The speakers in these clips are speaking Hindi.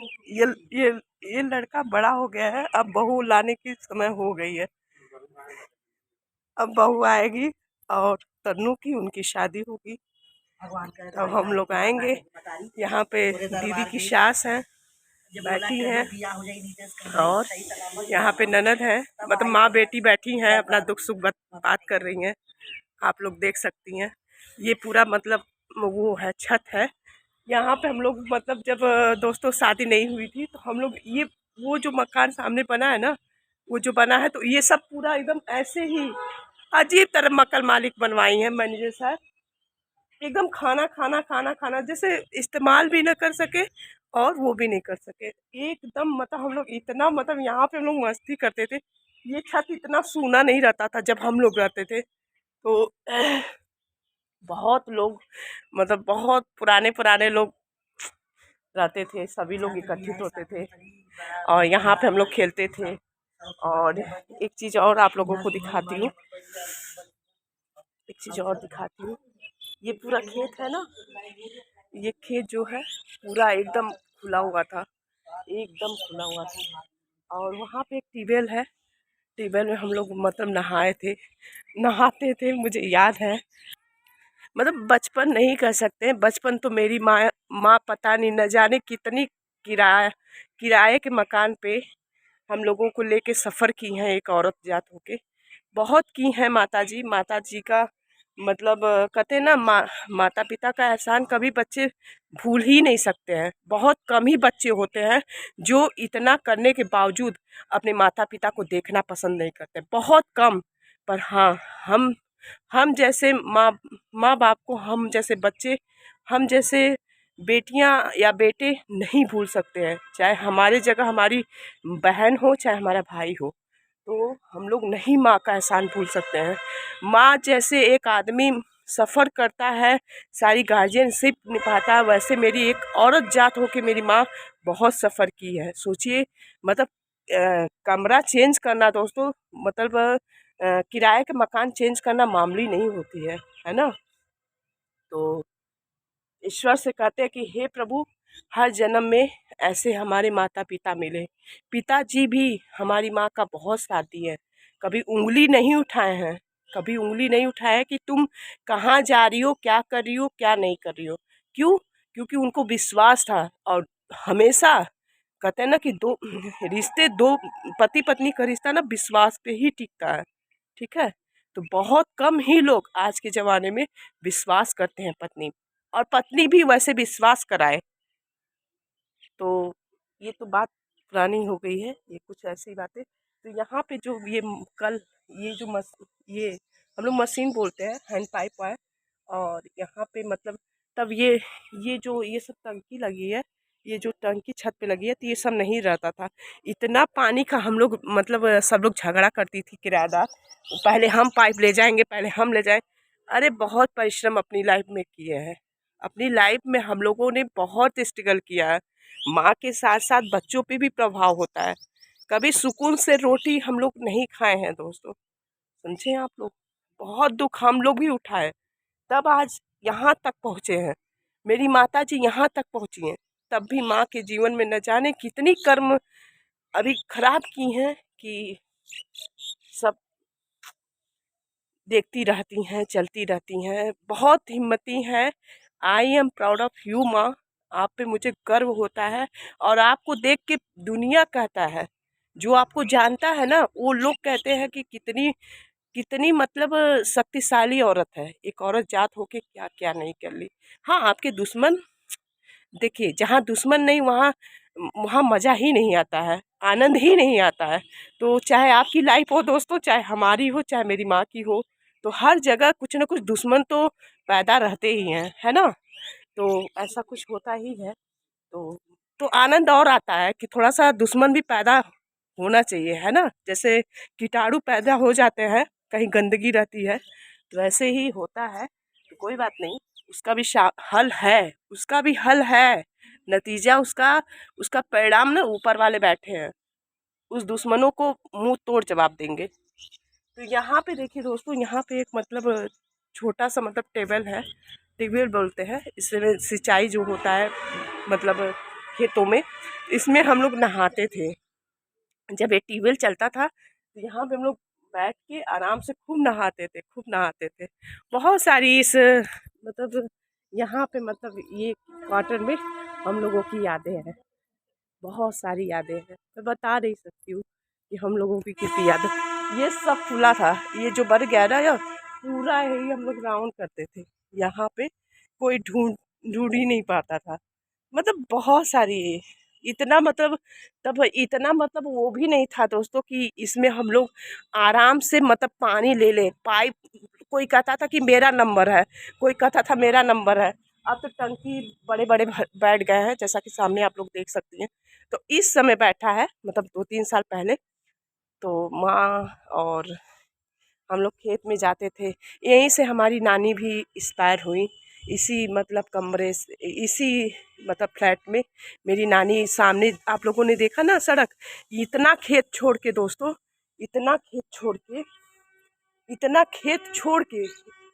ये ये ये लड़का बड़ा हो गया है, अब बहू लाने की समय हो गई है। अब बहू आएगी और तन्नू की उनकी शादी होगी, तब हम लोग आएंगे। यहाँ पे दीदी की सास है, बैठी हैं, और यहाँ पे ननद है, मतलब माँ बेटी बैठी हैं, अपना दुख सुख बात कर रही हैं। आप लोग देख सकती हैं। ये पूरा मतलब वो है, छत है। यहाँ पे हम लोग मतलब जब दोस्तों शादी नहीं हुई थी तो हम लोग ये वो जो मकान सामने बना है ना, वो जो बना है, तो ये सब पूरा एकदम ऐसे ही अजीब तरह मकान मालिक बनवाई है मैनेजर साहब। एकदम खाना खाना खाना खाना जैसे इस्तेमाल भी ना कर सके और वो भी नहीं कर सके। एकदम मतलब हम लोग इतना मतलब यहाँ पे हम लोग मस्ती करते थे। ये छत इतना सूना नहीं रहता था जब हम लोग रहते थे। तो बहुत लोग मतलब बहुत पुराने पुराने लोग रहते थे, सभी लोग इकट्ठित होते थे और यहाँ पे हम लोग खेलते थे। और एक चीज़ और आप लोगों को दिखाती हूँ, एक चीज़ और दिखाती हूँ। ये पूरा खेत है ना, ये खेत जो है पूरा एकदम खुला हुआ था, एकदम खुला हुआ था। और वहाँ पे एक ट्यूबवेल है, ट्यूबवेल में हम लोग मतलब नहाए थे, नहाते थे, मुझे याद है। मतलब बचपन नहीं कह सकते, बचपन तो मेरी माँ पता नहीं न जाने कितनी किराया किराए के मकान पे हम लोगों को लेके सफ़र की हैं, एक औरत जात होके बहुत की हैं। माता जी का मतलब कहते हैं ना, माता पिता का एहसान कभी बच्चे भूल ही नहीं सकते हैं। बहुत कम ही बच्चे होते हैं जो इतना करने के बावजूद अपने माता पिता को देखना पसंद नहीं करते, बहुत कम। पर हाँ, हम जैसे माँ बाप को, हम जैसे बच्चे, हम जैसे बेटियां या बेटे नहीं भूल सकते हैं, चाहे हमारे जगह हमारी बहन हो चाहे हमारा भाई हो। तो हम लोग नहीं माँ का एहसान भूल सकते हैं। माँ जैसे एक आदमी सफ़र करता है, सारी गार्जियनशिप निभाता है, वैसे मेरी एक औरत जात हो के मेरी माँ बहुत सफ़र की है। सोचिए मतलब कमरा चेंज करना दोस्तों, मतलब किराए के मकान चेंज करना मामूली नहीं होती है ना। तो ईश्वर से कहते हैं कि हे प्रभु, हर जन्म में ऐसे हमारे माता पिता मिले। पिताजी भी हमारी माँ का बहुत साथ दिए, कभी उंगली नहीं उठाए हैं, कभी उंगली नहीं उठाए हैं कि तुम कहाँ जा रही हो, क्या कर रही हो, क्या नहीं कर रही हो। क्यों? क्योंकि उनको विश्वास था। और हमेशा कहते हैं ना कि दो रिश्ते, दो पति पत्नी का रिश्ता ना विश्वास पे ही टिकता है, ठीक है। तो बहुत कम ही लोग आज के ज़माने में विश्वास करते हैं पत्नी, और पत्नी भी वैसे विश्वास कराए। तो ये तो बात पुरानी हो गई है, ये कुछ ऐसी बातें। तो यहाँ पे जो ये कल ये जो ये हम लोग मशीन बोलते हैं, हैंड पाइप है। और यहाँ पे मतलब तब ये जो ये सब टंकी लगी है, ये जो टंकी छत पे लगी है, तो ये सब नहीं रहता था। इतना पानी का हम लोग मतलब सब लोग झगड़ा करती थी किराएदार, पहले हम पाइप ले जाएंगे, पहले हम ले जाएं। अरे बहुत परिश्रम अपनी लाइफ में किए हैं, अपनी लाइफ में हम लोगों ने बहुत स्ट्रगल किया है। माँ के साथ साथ बच्चों पे भी प्रभाव होता है। कभी सुकून से रोटी हम लोग नहीं खाए हैं दोस्तों, समझे आप लोग। बहुत दुख हम लोग भी उठाए, तब आज यहाँ तक पहुँचे हैं। मेरी माता जी यहाँ तक पहुँची हैं, तब भी माँ के जीवन में न जाने कितनी कर्म अभी खराब की हैं कि सब देखती रहती हैं, चलती रहती हैं, बहुत हिम्मती हैं। I am proud of you माँ, आप पे मुझे गर्व होता है। और आपको देख के दुनिया कहता है, जो आपको जानता है ना, वो लोग कहते हैं कि कितनी कितनी मतलब शक्तिशाली औरत है। एक औरत जात होके क्या क्या नहीं कर ली। हाँ, आपके दुश्मन देखिए, जहाँ दुश्मन नहीं वहाँ वहाँ मज़ा ही नहीं आता है, आनंद ही नहीं आता है। तो चाहे आपकी लाइफ हो दोस्तों, चाहे हमारी हो, चाहे मेरी माँ की हो, तो हर जगह कुछ ना कुछ दुश्मन तो पैदा रहते ही हैं, है ना। तो ऐसा कुछ होता ही है। तो आनंद और आता है कि थोड़ा सा दुश्मन भी पैदा होना चाहिए, है ना। जैसे कीटाणु पैदा हो जाते हैं, कहीं गंदगी रहती है, तो वैसे ही होता है। तो कोई बात नहीं, उसका भी हल है, उसका भी हल है। नतीजा उसका उसका परिणाम ना ऊपर वाले बैठे हैं, उस दुश्मनों को मुंह तोड़ जवाब देंगे। तो यहाँ पे देखिए दोस्तों, यहाँ पे एक मतलब छोटा सा मतलब टेबल है, टेबल बोलते हैं इसमें सिंचाई जो होता है, मतलब खेतों में। इसमें हम लोग नहाते थे। जब ये ट्यूबवेल चलता था तो यहाँ पे हम लोग बैठ के आराम से खूब नहाते थे, खूब नहाते थे। बहुत सारी इस मतलब यहाँ पे मतलब ये क्वार्टर में हम लोगों की यादें हैं, बहुत सारी यादें हैं। मैं बता नहीं सकती हूँ कि हम लोगों की कितनी यादें। ये सब खुला था, ये जो बन गया ना यार, पूरा यही हम लोग राउंड करते थे। यहाँ पे कोई ढूंढ ढूंढ ही नहीं पाता था। मतलब बहुत सारी, इतना मतलब तब इतना मतलब वो भी नहीं था दोस्तों कि इसमें हम लोग आराम से मतलब पानी ले लें। पाइप, कोई कहता था कि मेरा नंबर है, कोई कहता था मेरा नंबर है। अब तो टंकी बड़े बड़े बैठ गए हैं, जैसा कि सामने आप लोग देख सकती हैं। तो इस समय बैठा है, मतलब 2-3 साल पहले तो माँ और हम लोग खेत में जाते थे। यहीं से हमारी नानी भी एक्सपायर हुई, इसी मतलब कमरे से, इसी मतलब फ्लैट में मेरी नानी। सामने आप लोगों ने देखा ना सड़क, इतना खेत छोड़ के दोस्तों, इतना खेत छोड़ के, इतना खेत छोड़ के,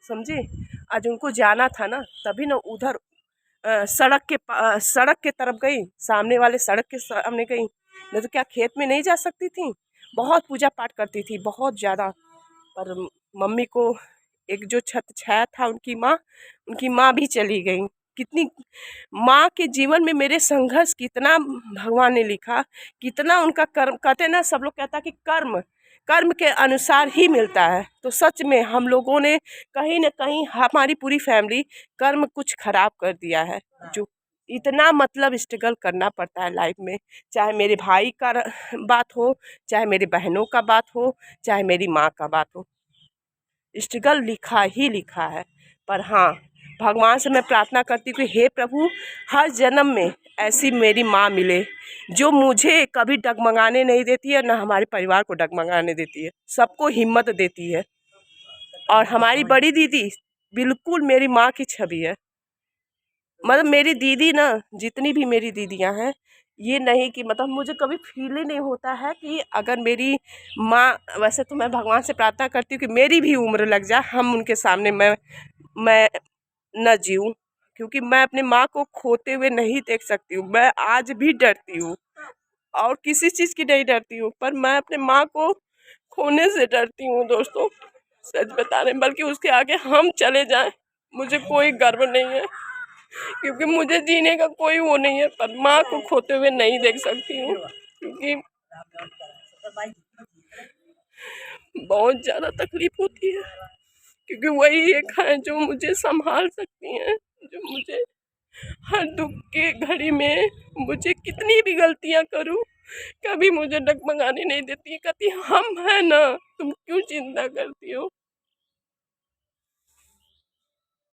समझे। आज उनको जाना था ना, तभी ना उधर सड़क के तरफ गई, सामने वाले सड़क के सामने गई, नहीं तो क्या खेत में नहीं जा सकती थी। बहुत पूजा पाठ करती थी, बहुत ज़्यादा। पर मम्मी को एक जो छत्र छाया था, उनकी माँ भी चली गई। कितनी माँ के जीवन में मेरे संघर्ष कितना भगवान ने लिखा, कितना उनका कर्म, कहते हैं ना सब लोग कहता है कि कर्म कर्म के अनुसार ही मिलता है। तो सच में हम लोगों ने कहीं ना कहीं, हमारी पूरी फैमिली, कर्म कुछ खराब कर दिया है। जो इतना मतलब स्ट्रगल करना पड़ता है लाइफ में, चाहे मेरे भाई का बात हो, चाहे मेरी बहनों का बात हो, चाहे मेरी माँ का बात हो, स्ट्रगल लिखा ही लिखा है। पर हाँ, भगवान से मैं प्रार्थना करती हूँ कि हे प्रभु, हर जन्म में ऐसी मेरी माँ मिले जो मुझे कभी डगमगाने नहीं देती है, ना हमारे परिवार को डगमगाने देती है, सबको हिम्मत देती है। और हमारी बड़ी दीदी बिल्कुल मेरी माँ की छवि है। मतलब मेरी दीदी ना, जितनी भी मेरी दीदियाँ हैं, ये नहीं कि मतलब मुझे कभी फील ही नहीं होता है कि अगर मेरी माँ, वैसे तो मैं भगवान से प्रार्थना करती हूँ कि मेरी भी उम्र लग जाए, हम उनके सामने मैं न जीऊँ, क्योंकि मैं अपनी माँ को खोते हुए नहीं देख सकती हूँ। मैं आज भी डरती हूँ और किसी चीज़ की नहीं डरती हूँ, पर मैं अपने माँ को खोने से डरती हूँ दोस्तों, सच बता रहे। बल्कि उसके आगे हम चले जाएं, मुझे कोई गर्व नहीं है, क्योंकि मुझे जीने का कोई वो नहीं है, पर माँ को खोते हुए नहीं देख सकती हूँ, क्योंकि बहुत ज़्यादा तकलीफ होती है। क्योंकि वही एक है जो मुझे संभाल सकती हैं, जो मुझे हर दुख के घड़ी में, मुझे कितनी भी गलतियाँ करूँ, कभी मुझे डगमगाने नहीं देती है। कहती हम है ना, तुम क्यों चिंता करती हो।